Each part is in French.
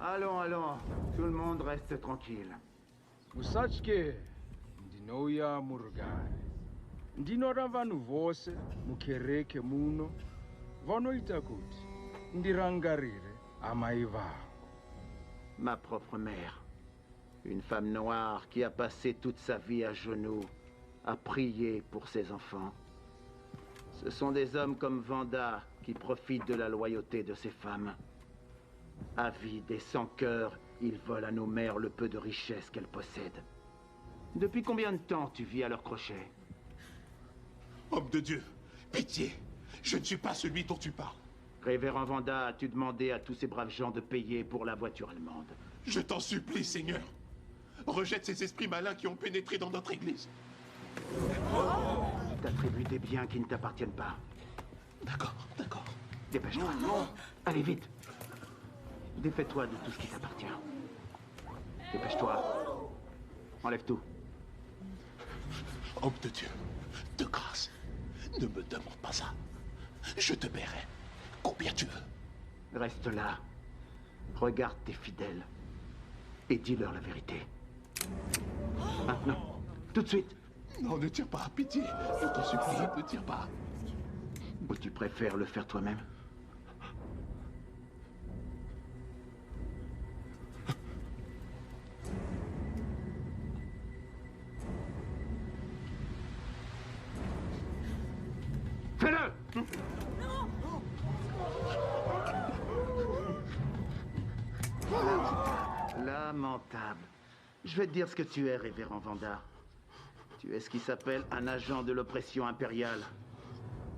Allons, allons. Tout le monde reste tranquille. Musatye ndinouya murugare. Ndinora vanhu vose mukereke muno vanoita kuti ndirangarire amai vangu. Ma propre mère. Une femme noire qui a passé toute sa vie à genoux, à prier pour ses enfants. Ce sont des hommes comme Vanda qui profitent de la loyauté de ces femmes. Avides et sans cœur, ils volent à nos mères le peu de richesse qu'elles possèdent. Depuis combien de temps tu vis à leur crochet? Homme de Dieu, pitié. Je ne suis pas celui dont tu parles. Révérend Vanda, as-tu demandé à tous ces braves gens de payer pour la voiture allemande? Je t'en supplie, Seigneur. Rejette ces esprits malins qui ont pénétré dans notre église. T'attribues des biens qui ne t'appartiennent pas. D'accord, d'accord. Dépêche-toi. Allez, vite. Défais-toi de tout ce qui t'appartient. Dépêche-toi. Enlève tout. Homme de Dieu, de grâce, ne me demande pas ça. Je te paierai combien tu veux. Reste là. Regarde tes fidèles. Et dis-leur la vérité. Maintenant. Tout de suite. Non, ne tire pas, pitié. Je t'en supplie, ne tire pas. Ou tu préfères le faire toi-même? Fais-le! Lamentable. Je vais te dire ce que tu es, révérend Vanda. Tu es ce qui s'appelle un agent de l'oppression impériale.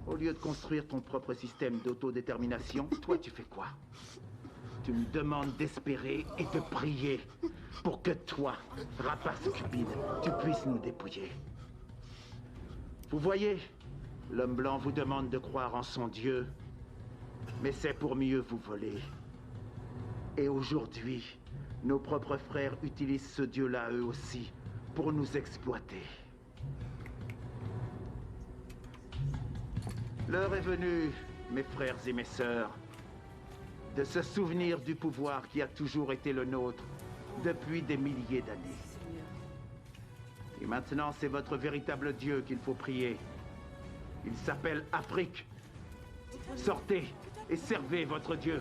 Au lieu de construire ton propre système d'autodétermination, toi tu fais quoi? Tu me demandes d'espérer et de prier pour que toi, rapace cupide, tu puisses nous dépouiller. Vous voyez, l'homme blanc vous demande de croire en son Dieu, mais c'est pour mieux vous voler. Et aujourd'hui, nos propres frères utilisent ce Dieu-là eux aussi pour nous exploiter. L'heure est venue, mes frères et mes sœurs, de se souvenir du pouvoir qui a toujours été le nôtre depuis des milliers d'années. Et maintenant, c'est votre véritable Dieu qu'il faut prier. Il s'appelle Afrique. Sortez et servez votre Dieu.